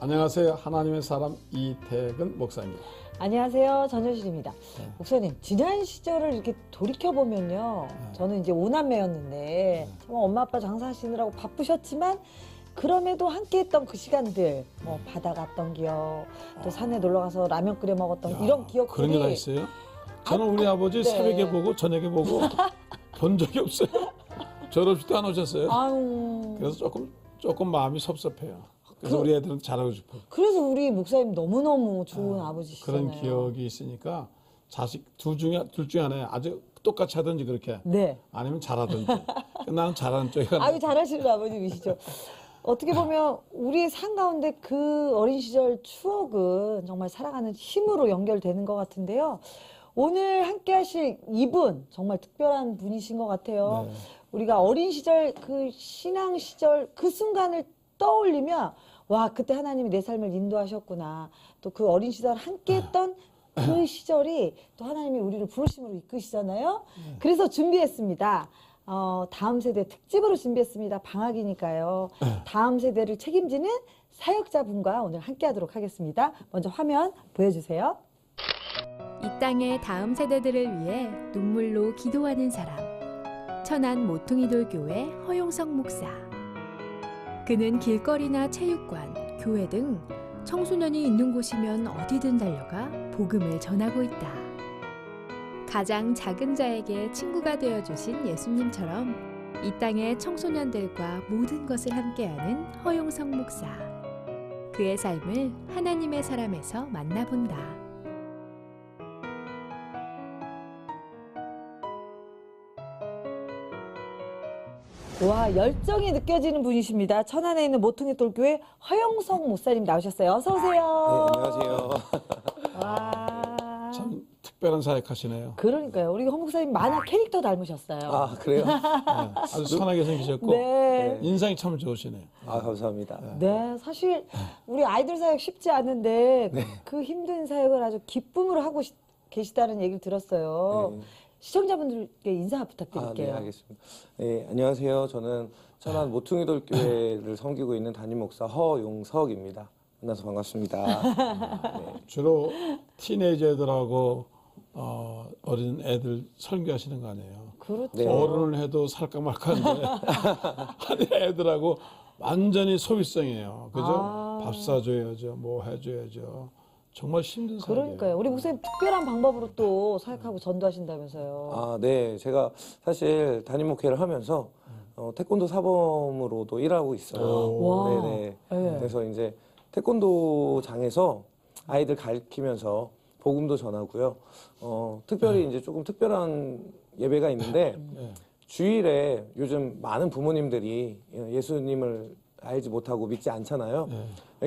안녕하세요. 하나님의 사람 이태근 목사입니다. 안녕하세요. 전효실입니다. 네. 목사님, 지난 시절을 이렇게 돌이켜보면요. 저는 이제 5남매였는데, 정말 엄마 아빠 장사하시느라고 바쁘셨지만, 그럼에도 함께 했던 그 시간들, 뭐 바다 갔던 기억, 또 산에 놀러 가서 라면 끓여 먹었던 이런 기억들이. 그런 게 다 있어요? 저는 우리 아버지 네. 새벽에 보고 저녁에 보고 본 적이 없어요. 졸업식도 안 오셨어요. 아유. 그래서 조금 마음이 섭섭해요. 그래서 우리 애들은 잘하고 싶어요. 그래서 우리 목사님 너무너무 좋은 아버지시잖아요. 그런 기억이 있으니까 자식 둘 중에 하나에 아주 똑같이 하든지 그렇게 네. 아니면 잘하든지. 나는 잘하는 쪽이가 아유, 잘하시는 아버님이시죠. 어떻게 보면 우리의 삶 가운데 그 어린 시절 추억은 정말 살아가는 힘으로 연결되는 것 같은데요. 오늘 함께 하실 이분 정말 특별한 분이신 것 같아요. 네. 우리가 어린 시절 그 신앙 시절 그 순간을 떠올리면 와, 그때 하나님이 내 삶을 인도하셨구나. 또 그 어린 시절 함께 했던 그 시절이 또 하나님이 우리를 부르심으로 이끄시잖아요. 그래서 준비했습니다. 다음 세대 특집으로 준비했습니다. 방학이니까요. 다음 세대를 책임지는 사역자분과 오늘 함께 하도록 하겠습니다. 먼저 화면 보여주세요. 이 땅의 다음 세대들을 위해 눈물로 기도하는 사람. 천안 모퉁이돌 교회 허용석 목사. 그는 길거리나 체육관, 교회 등 청소년이 있는 곳이면 어디든 달려가 복음을 전하고 있다. 가장 작은 자에게 친구가 되어주신 예수님처럼 이 땅의 청소년들과 모든 것을 함께하는 허용석 목사. 그의 삶을 하나님의 사람에서 만나본다. 와, 열정이 느껴지는 분이십니다. 천안에 있는 모퉁이돌교회 허영석 목사님 나오셨어요. 어서 오세요. 네, 안녕하세요. 와. 참 특별한 사역하시네요. 그러니까요. 우리 허 목사님 만화 캐릭터 닮으셨어요. 아, 그래요? 네, 아주 선하게 생기셨고 네. 인상이 참 좋으시네요. 아, 감사합니다. 네, 사실 우리 아이들 사역 쉽지 않은데 그 힘든 사역을 아주 기쁨으로 하고 계시다는 얘기를 들었어요. 네. 시청자분들께 인사 아, 부탁드릴게요. 네, 알겠습니다. 네, 안녕하세요. 저는 천안 모퉁이돌 교회를 섬기고 있는 담임 목사 허용석입니다. 만나서 반갑습니다. 네. 주로 티네이저 애들하고 어린 애들 설교하시는 거 아니에요. 그렇죠. 네. 어른을 해도 살까 말까인데 아니 애들하고 완전히 소비성이에요. 그죠? 아. 밥 사줘야죠. 뭐 해줘야죠. 정말 힘든 사역이에요. 그러니까요. 우리 목사님 특별한 방법으로 또 사역하고 전도하신다면서요. 아, 네. 제가 사실 담임 목회를 하면서 태권도 사범으로도 일하고 있어요. 와. 네네. 네. 그래서 이제 태권도장에서 아이들 가르치면서 복음도 전하고요. 특별히 이제 조금 특별한 예배가 있는데 주일에 요즘 많은 부모님들이 예수님을 알지 못하고 믿지 않잖아요.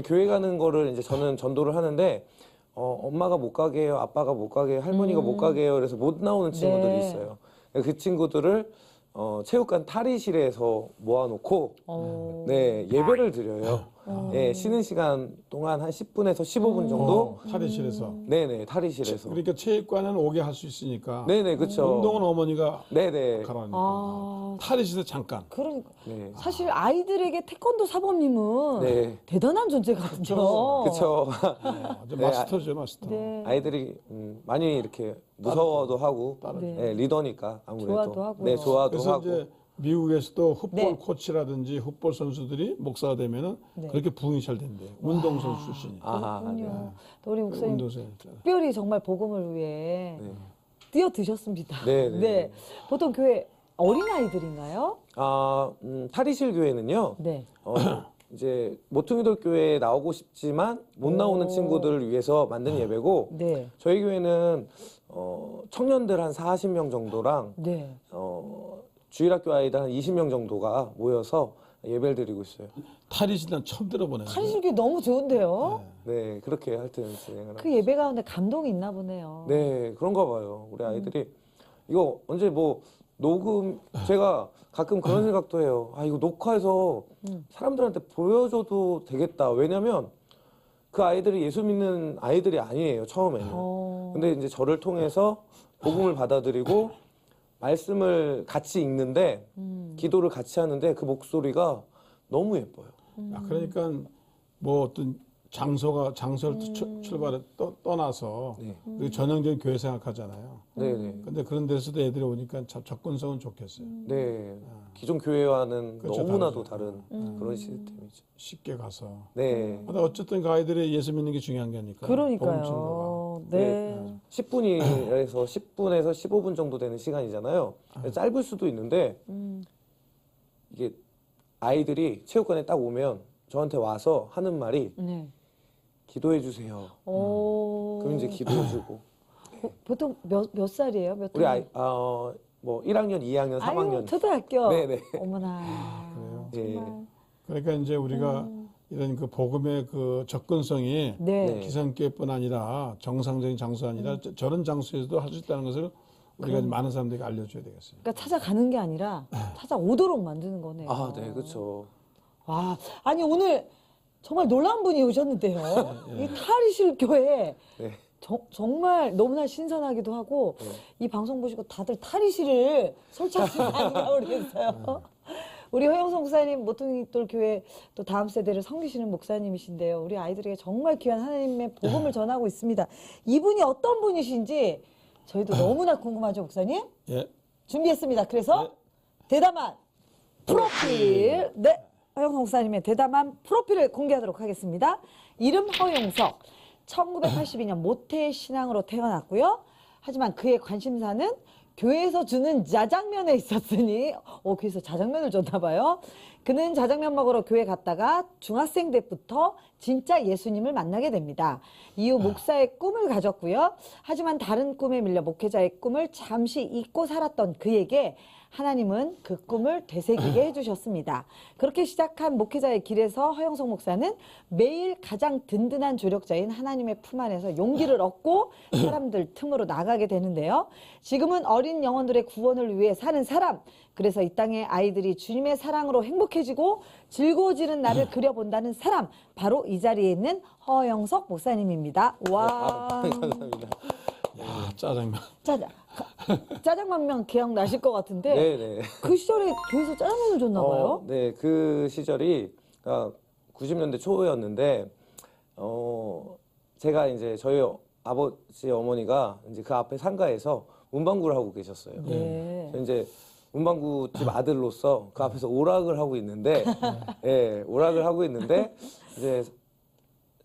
교회 가는 거를 이제 저는 전도를 하는데 엄마가 못 가게 해요, 아빠가 못 가게 해요, 할머니가 못 가게 해요. 그래서 못 나오는 친구들이 네. 있어요. 그 친구들을 체육관 탈의실에서 모아놓고 네, 예배를 드려요. 예, 쉬는 시간 동안 한 10분에서 15분 정도. 탈의실에서. 네네, 탈의실에서. 그러니까 체육관은 오게 할 수 있으니까. 네네, 그쵸. 운동은 어머니가 네네. 가라니까. 아, 탈의실에서 잠깐. 그러니까 네. 사실 아이들에게 태권도 사범님은 네. 대단한 존재거든요. 그쵸. 아주 네, 마스터죠, 마스터. 네. 아이들이 많이 이렇게 무서워도 하고, 네. 네, 리더니까 아무래도. 좋아도 하고요. 네, 좋아도 그래서 하고. 이제 미국에서도 풋볼 네. 코치라든지 풋볼 선수들이 목사가 되면은 네. 그렇게 부흥이 잘 된대요. 운동선수 출신이. 아, 그렇군요. 또 우리 목사님 운동선수. 특별히 정말 복음을 위해 네. 뛰어드셨습니다. 네, 네. 보통 교회 어린아이들인가요? 아, 탈의실 교회는요. 네. 이제 모퉁이돌 교회에 나오고 싶지만 못 나오는 오. 친구들을 위해서 만든 예배고 네. 저희 교회는 청년들 한 40명 정도랑 네. 주일학교 아이들 한 20명 정도가 모여서 예배를 드리고 있어요. 탈의실 난 처음 들어보네요. 탈의실기 너무 좋은데요? 네, 그렇게 하여튼 진행을 그 하고 예배 가운데 감동이 있나 보네요. 네, 그런가 봐요. 우리 아이들이 이거 언제 뭐 녹음 제가 가끔 그런 생각도 해요. 아, 이거 녹화해서 사람들한테 보여줘도 되겠다. 왜냐면 그 아이들이 예수 믿는 아이들이 아니에요, 처음에는. 근데 이제 저를 통해서 복음을 받아들이고 말씀을 같이 읽는데 기도를 같이 하는데 그 목소리가 너무 예뻐요. 그러니까 뭐 어떤 장소를 출발해 떠나서 네. 우리 전형적인 교회 생각하잖아요. 네네. 근데 그런 데서도 애들이 오니까 접근성은 좋겠어요. 네. 기존 교회와는 그렇죠, 너무나도 다르죠. 다른 그런 시스템이죠. 쉽게 가서. 네. 근데 어쨌든 그 아이들이 예수 믿는 게 중요한 게 아니까. 그러니까요. 네. 10분에서 15분 정도 되는 시간이잖아요. 짧을 수도 있는데 이게 아이들이 체육관에 딱 오면 저한테 와서 하는 말이 네. 기도해 주세요. 그럼 이제 기도해주고. 보통 몇 살이에요? 몇 우리 학년? 뭐 1학년, 2학년, 3학년. 아유, 초등학교. 네네. 어머나. 그래요? 네. 그러니까 이제 우리가 이런 그 복음의 그 접근성이 네. 네. 기성교회뿐 아니라 정상적인 장소 아니라 저런 장소에서도 할 수 있다는 것을 우리가 많은 사람들에게 알려줘야 되겠어요. 그러니까 찾아가는 게 아니라 찾아오도록 만드는 거네요. 아, 네, 그렇죠. 와, 아니 오늘 정말 놀라운 분이 오셨는데요. 이 탈의실 교회 네. 정말 너무나 신선하기도 하고 이 방송 보시고 다들 탈의실을 설치하시는 거 아닌가 모르겠어요. 우리 허영성 목사님 모퉁이돌 교회 또 다음 세대를 섬기시는 목사님이신데요. 우리 아이들에게 정말 귀한 하나님의 복음을 전하고 있습니다. 이분이 어떤 분이신지 저희도 너무나 궁금하죠, 목사님? 예. 준비했습니다. 그래서 대담한 프로필, 네, 허영석 목사님의 대담한 프로필을 공개하도록 하겠습니다. 이름 허영석, 1982년 모태 신앙으로 태어났고요. 하지만 그의 관심사는 교회에서 주는 짜장면에 있었으니 교회에서 짜장면을 줬나 봐요. 그는 짜장면 먹으러 교회 갔다가 중학생 때부터 진짜 예수님을 만나게 됩니다. 이후 목사의 꿈을 가졌고요. 하지만 다른 꿈에 밀려 목회자의 꿈을 잠시 잊고 살았던 그에게 하나님은 그 꿈을 되새기게 해주셨습니다. 그렇게 시작한 목회자의 길에서 허영석 목사는 매일 가장 든든한 조력자인 하나님의 품 안에서 용기를 얻고 사람들 틈으로 나가게 되는데요. 지금은 어린 영혼들의 구원을 위해 사는 사람, 그래서 이 땅의 아이들이 주님의 사랑으로 행복해지고 즐거워지는 날을 그려본다는 사람, 바로 이 자리에 있는 허영석 목사님입니다. 와. 감사합니다. 야, 짜장면. 짜장면 기억나실 것 같은데 네네. 그 시절에 교회에서 짜장면을 줬나 봐요. 네, 그 시절이 90년대 초였는데, 제가 이제 저희 아버지 어머니가 이제 그 앞에 상가에서 문방구를 하고 계셨어요. 네. 그래서 이제 문방구 집 아들로서 그 앞에서 오락을 하고 있는데, 예, 오락을 하고 있는데, 이제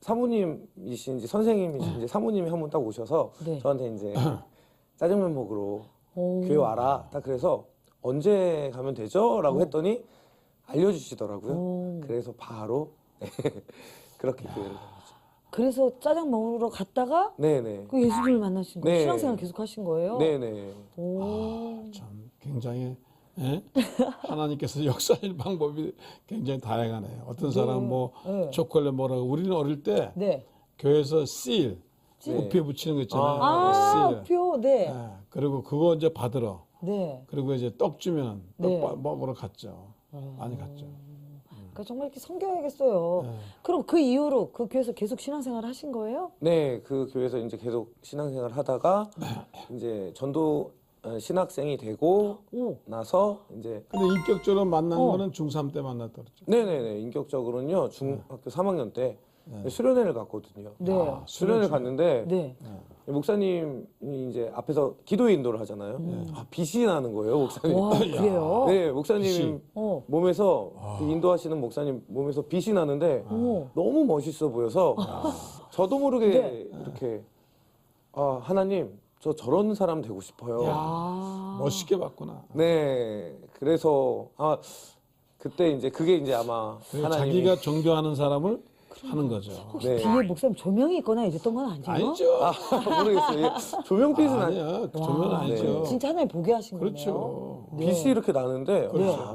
사모님이신지 선생님이신지 사모님이 한 번 딱 오셔서 네. 저한테 이제 짜장면 먹으러 오. 교회 와라. 딱 그래서 언제 가면 되죠? 라고 했더니 알려주시더라고요. 오. 그래서 바로 그렇게 교회를 다녔죠. 그래서 짜장 먹으러 갔다가 네네. 그 예수님을 만나신 거예요. 네. 신앙생활 계속 하신 거예요. 네네. 오. 참 굉장히 예? 하나님께서 역사할 방법이 굉장히 다양하네요. 어떤 사람 뭐 네. 초콜릿 뭐라고 우리는 어릴 때 네. 교회에서 씰 네. 우표에 붙이는 거 있잖아요. 아, 씰. 표. 네. 예, 그리고 그거 이제 받으러 네. 그리고 이제 떡 주면 떡 네. 먹으러 갔죠. 많이 갔죠. 그러니까 정말 이렇게 섬겨야겠어요. 네. 그럼 그 이후로 그 교회에서 계속 신앙생활 하신 거예요? 네, 그 교회에서 이제 계속 신앙생활 하다가 이제 전도 신학생이 되고 오. 나서 이제 근데 인격적으로 만난 거는 중3 때 만났다 그랬죠. 네네네 인격적으로는요 중학교 3학년 때 수련회를 갔거든요. 네. 수련회를 갔는데 네. 목사님이 이제 앞에서 기도 인도를 하잖아요. 빛이 나는 거예요, 목사님. 와, 그래요? 네, 목사님 빛이. 어. 몸에서 그 인도하시는 목사님 몸에서 빛이 나는데 너무 멋있어 보여서 저도 모르게 네. 이렇게 하나님 저 저런 사람 되고 싶어요. 아. 멋있게 봤구나. 네, 그래서 그때 이제 그게 이제 아마 그리고 하나님이 자기가 존경하는 사람을 하는 거죠. 혹시 네. 뒤에 목사님 조명이 있거나 이랬던 건 아니에요? 아니죠. 모르겠어요. 조명빛은 아니야. 조면 아니죠. 진짜 하나님 보게 하신 거네요. 그렇죠. 빛이 이렇게 나는데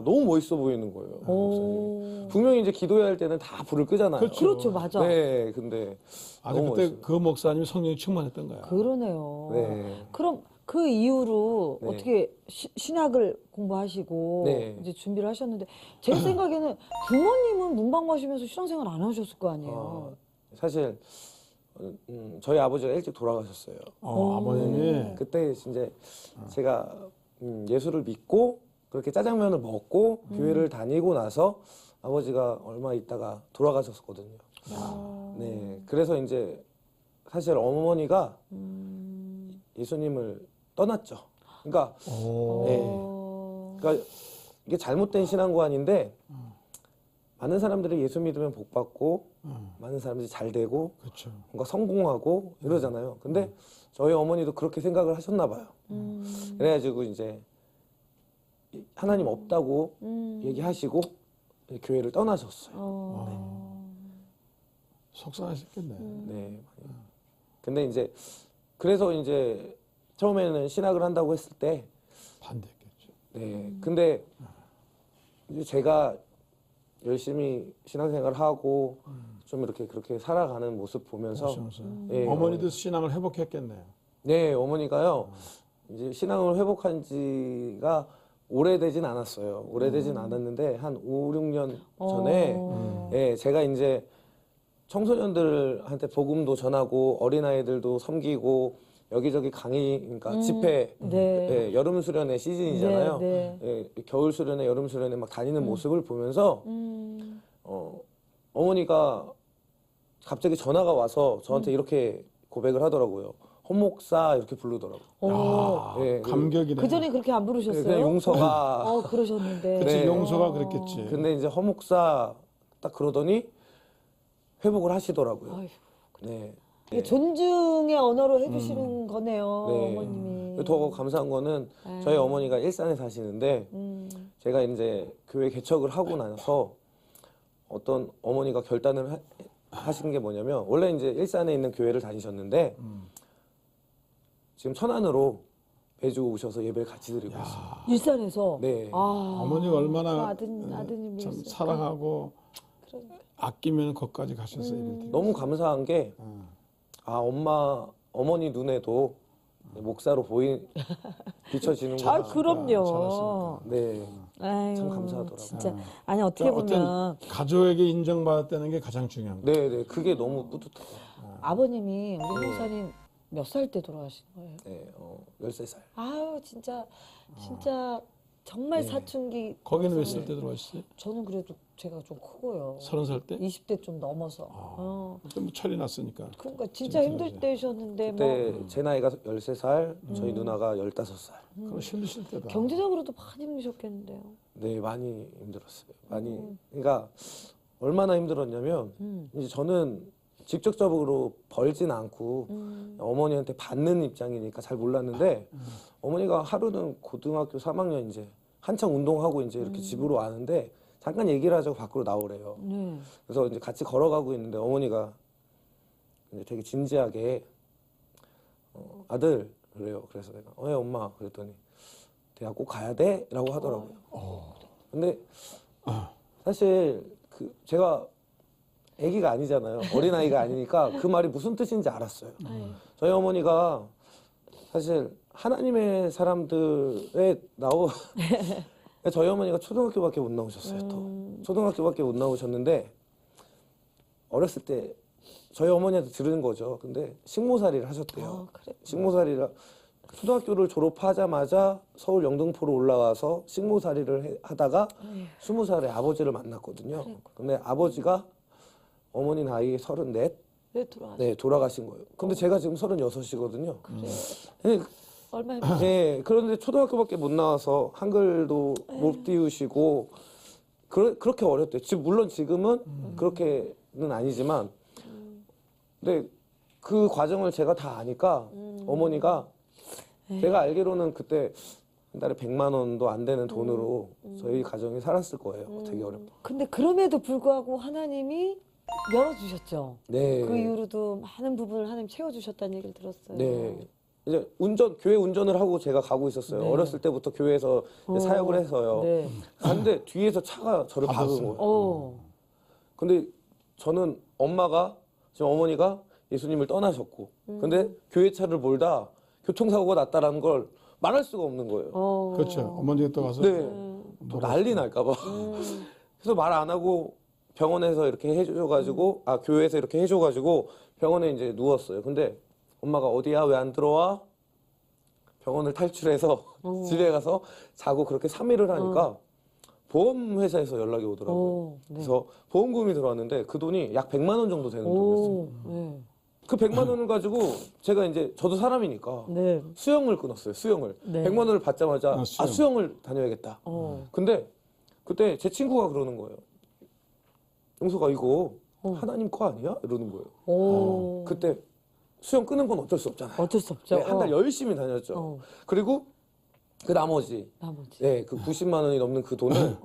너무 멋있어 보이는 거예요. 목사님. 분명히 이제 기도해야 할 때는 다 불을 끄잖아요. 그렇죠, 맞아. 네, 근데 아니 너무 그때 멋있어요. 그 목사님이 성령이 충만했던 거야. 그러네요. 네. 그럼 그 이후로 네. 어떻게 신학을 공부하시고 네. 이제 준비를 하셨는데 제 생각에는 부모님은 문방구 하시면서 신앙생활 안 하셨을 거 아니에요. 사실 저희 아버지가 일찍 돌아가셨어요. 아버님이 그때 이제 제가 예수를 믿고 그렇게 짜장면을 먹고 교회를 다니고 나서 아버지가 얼마 있다가 돌아가셨거든요. 네, 그래서 이제 사실 어머니가 예수님을 떠났죠. 그러니까, 오. 네, 그러니까 이게 잘못된 신앙관인데 많은 사람들이 예수 믿으면 복 받고 많은 사람들이 잘 되고 그렇죠. 뭔가 성공하고 이러잖아요. 근데 저희 어머니도 그렇게 생각을 하셨나 봐요. 그래가지고 이제 하나님 없다고 얘기하시고 교회를 떠나셨어요. 속상하셨겠네. 네. 근데 이제 그래서 이제 처음에는 신학을 한다고 했을 때, 반대했겠죠. 네. 근데 이제 제가 열심히 신앙생활을 하고 좀 이렇게 그렇게 살아가는 모습 보면서, 보시면서. 예, 어머니도 신앙을 회복했겠네요. 네, 어머니가 이제 신앙을 회복한 지가 오래되진 않았어요. 오래되진 않았는데 한 5, 6년 전에 예, 제가 이제 청소년들한테 복음도 전하고 어린아이들도 섬기고 여기저기 강의, 그러니까 집회, 네. 예, 여름 수련회 시즌이잖아요. 네, 예, 겨울 수련회, 여름 수련회 막 다니는 모습을 보면서 어머니가 갑자기 전화가 와서 저한테 이렇게 고백을 하더라고요. 헌 목사 이렇게 부르더라고요. 아, 예, 감격이네. 그 전에 그렇게 안 부르셨어요? 그냥 용서가. 그러셨는데. 그치, 네. 용서가 그랬겠지. 근데 이제 헌 목사 딱 그러더니 회복을 하시더라고요. 아휴, 네. 이게 존중의 언어로 해주시는 거네요, 네. 어머님이. 더 감사한 거는 저희 어머니가 일산에 사시는데 제가 이제 교회 개척을 하고 나서 어떤 어머니가 결단을 하신 게 뭐냐면 원래 이제 일산에 있는 교회를 다니셨는데 지금 천안으로 매주 오셔서 예배를 같이 드리고 있어요. 일산에서. 네. 아, 어머니가 얼마나 아드님이 참 있어요. 사랑하고 그러니까. 아끼면 거기까지 가셔서 이렇게. 너무 감사한 게 아, 어머니 눈에도 목사로 비춰지는구나. 아, 그럼요. 잘하시니까. 네. 아유, 참 감사하더라고요. 진짜. 아니, 어떻게 보면 어떤 가족에게 인정받았다는 게 가장 중요한 거예요. 네, 네. 그게 너무 뿌듯해요. 아버님이 우리 목사님 몇 살 때 돌아가신 거예요? 네, 13살. 아유, 진짜 정말 사춘기. 거기는 몇 살 때 들어가셨어요? 저는 그래도 제가 좀 크고요. 30살 때? 20대 좀 넘어서. 그때 뭐 철이 났으니까. 그러니까 진짜 힘들 때셨는데 그때 제 나이가 13살, 저희 누나가 15살. 그럼 힘드실 때다. 경제적으로도 많이 힘드셨겠는데요. 네, 많이 힘들었어요. 많이. 그러니까 얼마나 힘들었냐면 이제 저는 직접적으로 벌진 않고 어머니한테 받는 입장이니까 잘 몰랐는데 어머니가 하루는 고등학교 3학년 이제 한창 운동하고 이제 이렇게 집으로 와는데 잠깐 얘기를 하자고 밖으로 나오래요. 네. 그래서 이제 같이 걸어가고 있는데 어머니가 이제 되게 진지하게 아들 그래요. 그래서 내가 예 엄마 그랬더니 대학 꼭 가야 돼라고 하더라고요. 근데 사실 그 제가 아기가 아니잖아요. 어린아이가 아니니까 그 말이 무슨 뜻인지 알았어요. 저희 어머니가 사실 하나님의 사람들에 저희 어머니가 초등학교밖에 못 나오셨어요. 또 초등학교밖에 못 나오셨는데 어렸을 때 저희 어머니한테 들은 거죠. 근데 식모살이를 하셨대요. 그래. 식모살이라 초등학교를 졸업하자마자 서울 영등포로 올라와서 식모살이를 하다가 20살에 아버지를 만났거든요. 근데 아버지가 어머니 나이 34, 왜 돌아가셨어요? 네 돌아가신 거예요. 근데 제가 지금 36이거든요. 그래. 얼마 힘들었어요? 네, 그런데 초등학교밖에 못 나와서 한글도 못 띄우시고 그렇게 어렸대요. 물론 지금은 그렇게는 아니지만 근데 그 과정을 제가 다 아니까 어머니가 제가 알기로는 그때 한 달에 100만 원도 안 되는 돈으로 저희 가정이 살았을 거예요. 되게 어렵고. 근데 그럼에도 불구하고 하나님이 열어주셨죠. 네. 그 이후로도 많은 부분을 하나님 채워주셨다는 얘기를 들었어요. 네. 이제 교회 운전을 하고 제가 가고 있었어요. 네. 어렸을 때부터 교회에서 이제 사역을 해서요. 네. 근데 뒤에서 차가 저를 박은 거예요. 근데 저는 지금 어머니가 예수님을 떠나셨고, 근데 교회 차를 몰다 교통사고가 났다라는 걸 말할 수가 없는 거예요. 그렇죠. 어머니가 또 가서 네. 또 난리 날까봐. 그래서 말 안 하고 병원에서 이렇게 해줘가지고, 교회에서 이렇게 해줘가지고 병원에 이제 누웠어요. 근데 엄마가 어디야? 왜 안 들어와? 병원을 탈출해서 집에 가서 자고 그렇게 3일을 하니까 보험 회사에서 연락이 오더라고요. 오, 네. 그래서 보험금이 들어왔는데 그 돈이 약 100만 원 정도 되는 돈이었어요. 오, 네. 그 100만 원을 가지고 제가 이제 저도 사람이니까 네. 수영을 끊었어요. 수영을. 네. 100만 원을 받자마자 아, 수영. 수영을 다녀야겠다. 근데 그때 제 친구가 그러는 거예요. 용서가 이거 하나님 거 아니야? 이러는 거예요. 오. 그때 수영 끊은 건 어쩔 수 없잖아요. 어쩔 수 없죠. 네, 한 달 열심히 다녔죠. 어. 그리고 그 나머지 나머지. 네, 그 90만 원이 넘는 그 돈을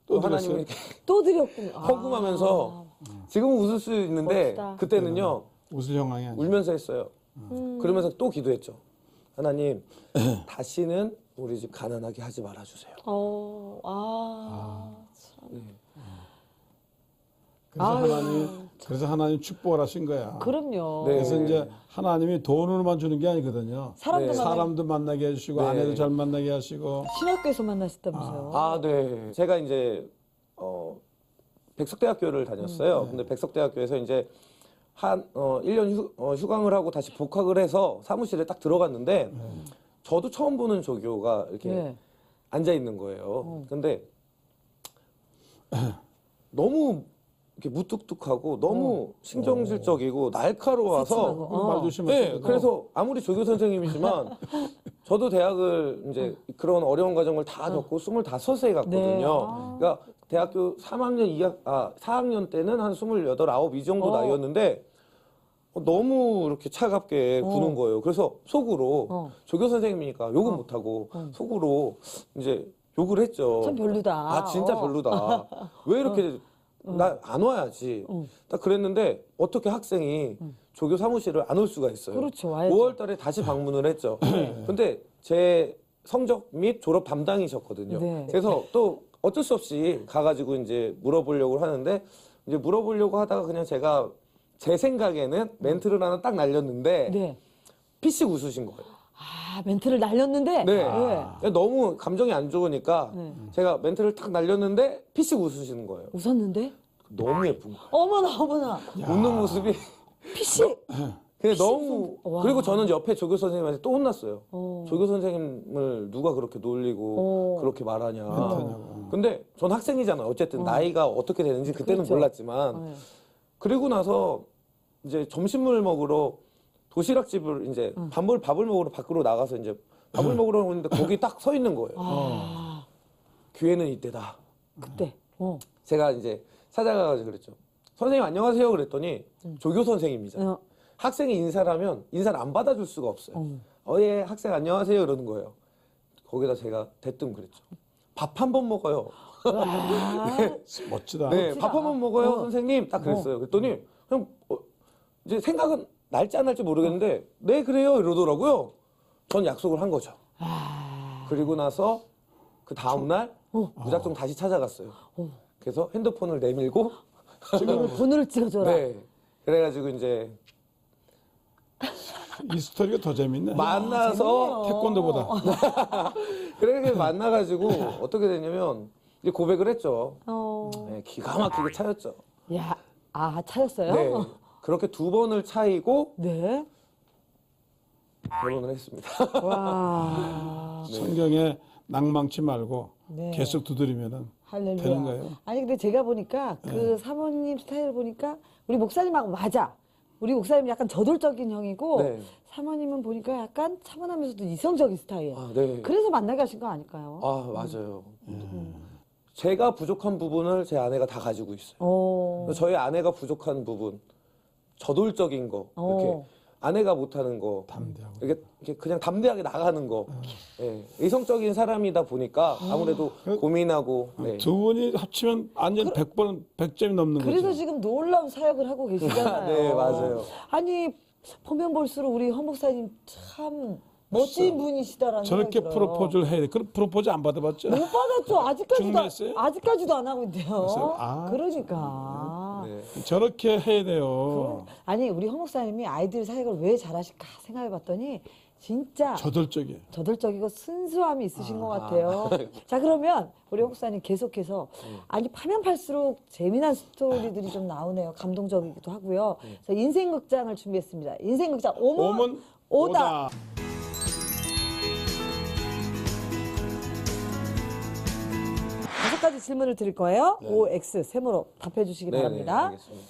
또 하나님이 드렸어요? 또 드렸군요. 헌금하면서 지금은 웃을 수 있는데 멋지다. 그때는요 웃을 형황이 아니야. 울면서 했어요. 그러면서 또 기도했죠. 하나님 다시는 우리 집 가난하게 하지 말아주세요. 네. 그래서 하나님 축복을 하신 거야. 그럼요. 네. 그래서 이제 하나님이 돈으로만 주는 게 아니거든요. 사람도 네. 만나 사람도 만나게 해주시고 네. 아내도 잘 만나게 하시고. 신학교에서 만나셨다면서요. 아, 네. 제가 이제 백석대학교를 다녔어요. 근데 백석대학교에서 이제 한 1년 휴강을 하고 다시 복학을 해서 사무실에 딱 들어갔는데 저도 처음 보는 조교가 이렇게 네. 앉아 있는 거예요. 근데 너무 이렇게 무뚝뚝하고 너무 신경질적이고 날카로워서 새침하고. 말 조심하세요. 네, 그래서 아무리 조교 선생님이지만 저도 대학을 이제 그런 어려운 과정을 다 겪고 25세 갔거든요. 네. 그러니까 대학교 3학년, 4학년 때는 한 28, 9 이 정도 나이였는데 너무 이렇게 차갑게 구는 거예요. 그래서 속으로 조교 선생님이니까 욕은 못하고 속으로 이제 욕을 했죠. 참 별로다. 아, 진짜 별로다. 왜 이렇게 나 안 와야지. 딱 그랬는데 어떻게 학생이 조교 사무실을 안 올 수가 있어요. 그렇죠, 와야죠. 5월 달에 다시 방문을 했죠. 근데 제 성적 및 졸업 담당이셨거든요. 네. 그래서 또 어쩔 수 없이 가가지고 이제 물어보려고 하는데 이제 물어보려고 하다가 그냥 제가 제 생각에는 멘트를 하나 딱 날렸는데 네. 피식 웃으신 거예요. 아, 멘트를 날렸는데. 네. 네. 너무 감정이 안 좋으니까 네. 제가 멘트를 탁 날렸는데 피식 웃으시는 거예요. 웃었는데? 너무 예쁜 거예요. 어머나, 어머나. 웃는 모습이 피씨. 근데 너무 와. 그리고 저는 옆에 조교 선생님한테 또 혼났어요. 조교 선생님을 누가 그렇게 놀리고 그렇게 말하냐. 근데 전 학생이잖아요. 어쨌든 나이가 어떻게 되는지 그때는 그렇죠. 몰랐지만 네. 그리고 나서 이제 점심을 먹으러 도시락집을 이제 밥을 먹으러 밖으로 나가서 이제 밥을 먹으러 오는데 거기 딱 서 있는 거예요. 아, 기회는 이때다. 그때. 제가 이제 찾아가가지고 그랬죠. 선생님 안녕하세요 그랬더니 조교 선생님이잖아요. 학생이 인사를 하면 인사를 안 받아줄 수가 없어요. 예, 학생 안녕하세요 이러는 거예요. 거기다 제가 대뜸 그랬죠. 밥 한 번 먹어요. 멋지다. 네, 밥 한 번 먹어요 선생님 딱 그랬어요. 그랬더니 그냥 이제 생각은 날지 안 날지 모르겠는데 네 그래요 이러더라고요. 전 약속을 한 거죠. 그리고 나서 그 다음날 무작정 다시 찾아갔어요. 그래서 핸드폰을 내밀고 지금 번호를 찍어줘라. 네. 그래가지고 이제 이 스토리가 더 재밌네. 만나서 태권도보다. 그렇게 만나가지고 어떻게 됐냐면 이제 고백을 했죠. 네, 기가 막히게 차였죠. 야, 아, 차였어요? 네. 그렇게 2번을 차이고 네. 결혼을 했습니다. 와. 성경에 낭망치 말고 네. 계속 두드리면은 할렐루야. 되는 거예요. 아니 근데 제가 보니까 그 사모님 스타일을 보니까 우리 목사님하고 맞아. 우리 목사님 약간 저돌적인 형이고 네. 사모님은 보니까 약간 차분하면서도 이성적인 스타일. 아, 네. 그래서 만나게 하신 거 아닐까요? 아, 맞아요. 제가 부족한 부분을 제 아내가 다 가지고 있어요. 저희 아내가 부족한 부분, 저돌적인 거, 이렇게 아내가 못하는 거, 담대하고. 이렇게 그냥 담대하게 나가는 거, 예, 이성적인 사람이다 보니까 아무래도 고민하고, 네. 두 분이 합치면 완전 100점이 넘는 그래서 거죠. 지금 놀라운 사역을 하고 계시잖아요. 네, 맞아요. 아니 보면 볼수록 우리 헌 목사님 참 멋진 분이시다라는 저렇게 생각이 들어요. 프로포즈를 해야 돼. 그럼 프로포즈 안 받아봤죠? 못 받았죠. 중매했어요? 아직까지도 안 하고 있대요. 그래서, 아, 그러니까. 네. 저렇게 해야 돼요. 아니 우리 헌 목사님이 아이들 사역을 왜 잘하실까 생각해봤더니 진짜 저돌적이에요. 저돌적이고 순수함이 있으신 것 같아요. 자 그러면 우리 헌 목사님 계속해서 아니 파면 팔수록 재미난 스토리들이 좀 나오네요. 감동적이기도 하고요. 그래서 인생극장을 준비했습니다. 인생극장 오면 오다. 가지 질문을 드릴 거예요. 네. OX 세모로 답해 주시기 네, 바랍니다. 네, 알겠습니다.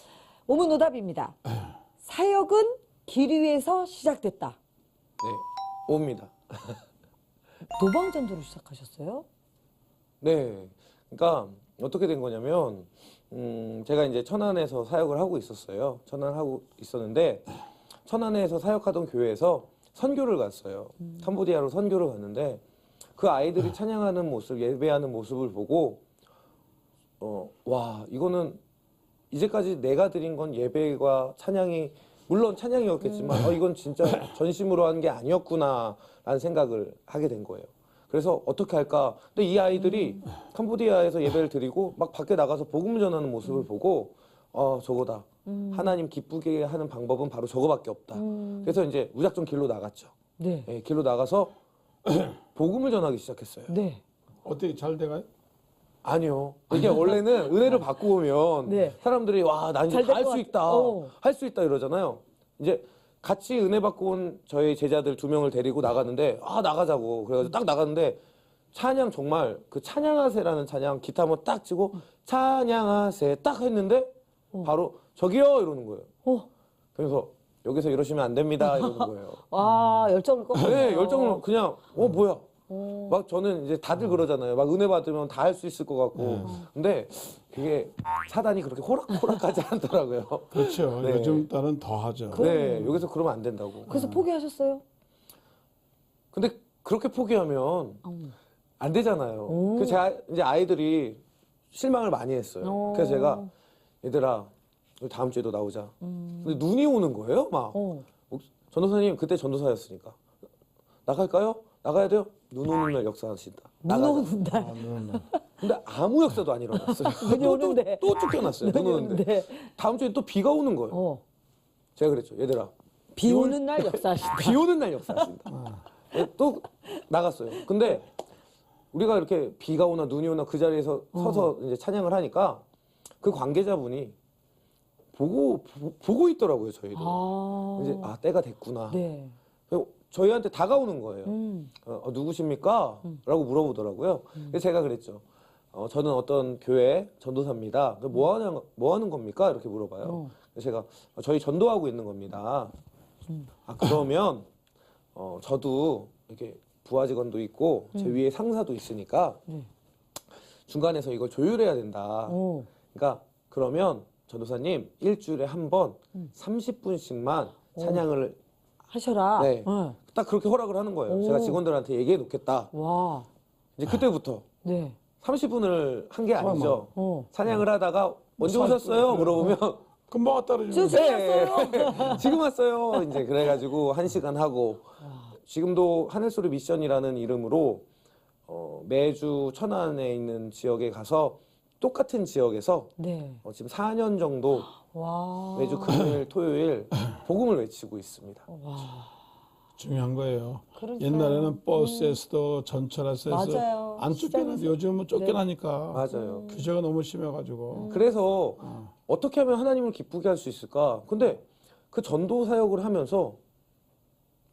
오문오답입니다. 사역은 길 위에서 시작됐다. 네, 옵니다. 노방전도로 시작하셨어요? 네, 그러니까 어떻게 된 거냐면 제가 이제 천안에서 사역을 하고 있었어요. 천안하고 있었는데 천안에서 사역하던 교회에서 선교를 갔어요. 캄보디아로 선교를 갔는데 그 아이들이 찬양하는 모습, 예배하는 모습을 보고 와, 이거는 이제까지 내가 드린 건 예배와 찬양이 물론 찬양이었겠지만 이건 진짜 전심으로 한 게 아니었구나라는 생각을 하게 된 거예요. 그래서 어떻게 할까? 근데 이 아이들이 캄보디아에서 예배를 드리고 막 밖에 나가서 복음 전하는 모습을 보고 저거다. 하나님 기쁘게 하는 방법은 바로 저거밖에 없다. 그래서 이제 무작정 길로 나갔죠. 네. 예, 길로 나가서 복음을 전하기 시작했어요. 네. 어떻게 잘 돼가요? 아니요. 이게 원래는 은혜를 받고 오면 네. 사람들이 와, 나 이제 잘될 할 것 수 같- 있다. 어. 할 수 있다 이러잖아요. 이제 같이 은혜 받고 온 저희 제자들 2명을 데리고 나갔는데 나가자고. 그래가지고 딱 나갔는데 찬양 정말 그 찬양하세라는 찬양 기타 한번 딱 치고 찬양하세 딱 했는데 바로 저기요 이러는 거예요. 어. 그래서 여기서 이러시면 안 됩니다 이러는 거예요. 와, 열정을 꺾었네요. 네, 열정을 그냥 뭐야. 어. 막 저는 이제 다들 그러잖아요. 막 은혜 받으면 다 할 수 있을 것 같고. 근데 그게 사단이 그렇게 호락호락하지 않더라고요. 그렇죠. 네. 요즘 딸은 더 하죠. 네, 여기서 그러면 안 된다고. 그래서 포기하셨어요? 근데 그렇게 포기하면 안 되잖아요. 그래서 제가 이제 아이들이 실망을 많이 했어요. 그래서 제가 얘들아, 우리 다음 주에도 나오자. 근데 눈이 오는 거예요, 막. 전도사님 그때 전도사였으니까 나갈까요? 나가야 돼요? 눈 오는 날 역사하신다. 눈 나가자. 오는 날. 근데 아무 역사도 안 일어났어요. 눈이 오는데. 또 쫓겨났어요. 눈 오는데. 다음 주에 또 비가 오는 거예요. 어. 제가 그랬죠. 얘들아, 비 오는 날 역사하신다. 비 오는 날 역사하신다. 또 나갔어요. 근데 우리가 이렇게 비가 오나 눈이 오나 그 자리에서 서서 이제 찬양을 하니까 그 관계자분이 보고 있더라고요, 저희를. 이제 때가 됐구나. 네. 그리고 저희한테 다가오는 거예요. 누구십니까? 라고 물어보더라고요. 그래서 제가 그랬죠. 저는 어떤 교회 전도사입니다. 뭐 하는 겁니까? 이렇게 물어봐요. 그래서 제가 저희 전도하고 있는 겁니다. 그러면 저도 이렇게 부하 직원도 있고 제 위에 상사도 있으니까 중간에서 이걸 조율해야 된다. 그러니까 그러면 전도사님 일주일에 한 번 30분씩만 찬양을 하셔라. 네. 딱 그렇게 허락을 하는 거예요. 제가 직원들한테 얘기해 놓겠다. 와. 이제 그때부터 네. 30분을 한 게 아니죠. 어. 찬양을 하다가 언제 오셨어요? 물어보면 금방 왔다 그러죠. 지금 왔어요. 이제 그래가지고 1시간 하고 지금도 하늘소리 미션이라는 이름으로 매주 천안에 있는 지역에 가서 똑같은 지역에서 네. 지금 4년 정도 와. 매주 금요일, 토요일 복음을 외치고 있습니다. 중요한 거예요. 그러니까. 옛날에는 버스에서도 전철에서 맞아요. 안 쫓겨나는데 시장에서. 요즘은 쫓겨나니까 맞아요. 규제가 너무 심해가지고 그래서 어떻게 하면 하나님을 기쁘게 할 수 있을까? 근데 그 전도 사역을 하면서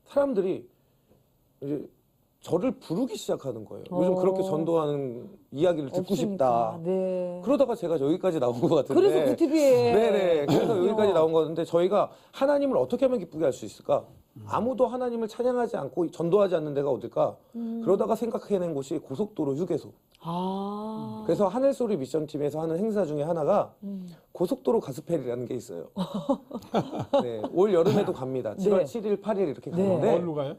사람들이 이제 저를 부르기 시작하는 거예요. 요즘 그렇게 전도하는 이야기를 듣고 싶다. 네. 그러다가 제가 여기까지 나온 것 같은데. 그래서 그 TV에. 네네. 그래서 여기까지 나온 것 같은데 저희가 하나님을 어떻게 하면 기쁘게 할 수 있을까? 아무도 하나님을 찬양하지 않고 전도하지 않는 데가 어딜까? 그러다가 생각해낸 곳이 고속도로 휴게소. 그래서 하늘소리 미션팀에서 하는 행사 중에 하나가 고속도로 가스펠이라는 게 있어요. 네, 올 여름에도 갑니다. 7월 네. 7일, 8일 이렇게 네. 가는데 어디로 가요?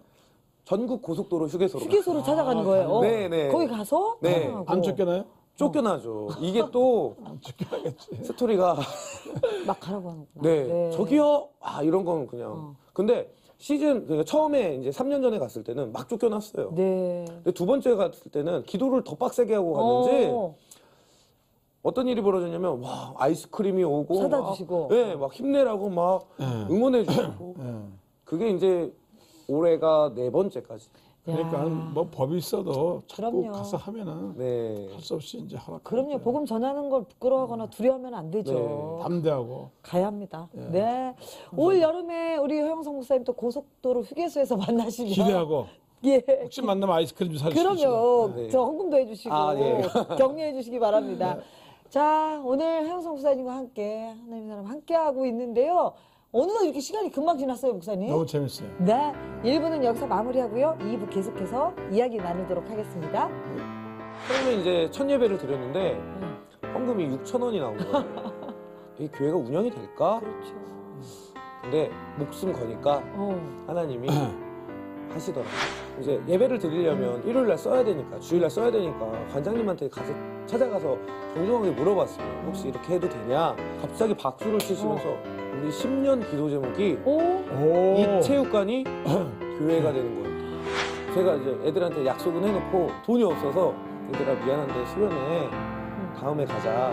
전국 고속도로 휴게소로 휴게소를 찾아가는 거예요. 네, 네. 거기 가서 네. 찬양하고. 안 쫓겨나요? 쫓겨나죠. 이게 또 스토리가 막 가라고 하는구나. 네, 저기요. 이런 건 그냥. 근데 그러니까 처음에 이제 3년 전에 갔을 때는 막 쫓겨났어요. 네. 근데 두 번째 갔을 때는 기도를 더 빡세게 하고 갔는지 어떤 일이 벌어졌냐면 와 아이스크림이 오고 사다 막, 주시고. 네, 막 힘내라고 막 응원해 주시고 그게 이제 올해가 4번째까지. 그러니까 뭐 법이 있어도 자꾸 그럼요. 가서 하면은 네. 할 수 없이 이제 하라. 그럼요. 복음 전하는 걸 부끄러워하거나 두려워하면 안 되죠. 네. 담대하고. 가야 합니다. 네. 올 여름에 우리 허영성 목사님 또 고속도로 휴게소에서 만나시면 기대하고. 예. 혹시 만나면 아이스크림 좀 사주시고. 그럼요. 네. 저 헌금도 해주시고 아, 네. 격려해 주시기 바랍니다. 자, 오늘 허영성 목사님과 함께 하나님 사람 함께 하고 있는데요. 어느덧 이렇게 시간이 금방 지났어요, 목사님. 너무 재밌어요. 네, 1부는 여기서 마무리하고요. 2부 계속해서 이야기 나누도록 하겠습니다. 처음에 이제 첫 예배를 드렸는데 헌금이 6,000원이 나온 거예요. 이 교회가 운영이 될까? 그렇죠. 근데 목숨 거니까 어. 하나님이 하시더라고요. 이제 예배를 드리려면 일요일 날 써야 되니까, 주일 날 써야 되니까 관장님한테 가서 찾아가서 정중하게 물어봤어요. 혹시 이렇게 해도 되냐? 갑자기 박수를 치시면서 우리 10년 기도 제목이 오. 오. 이 체육관이 교회가 되는 거예요. 제가 이제 애들한테 약속은 해놓고 돈이 없어서 얘들아 미안한데 수련회 다음에 가자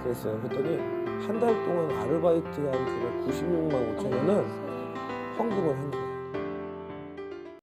그랬어요. 그랬더니 한 달 동안 아르바이트한 그걸 96만 5천 원을 헌금을 한 거예요.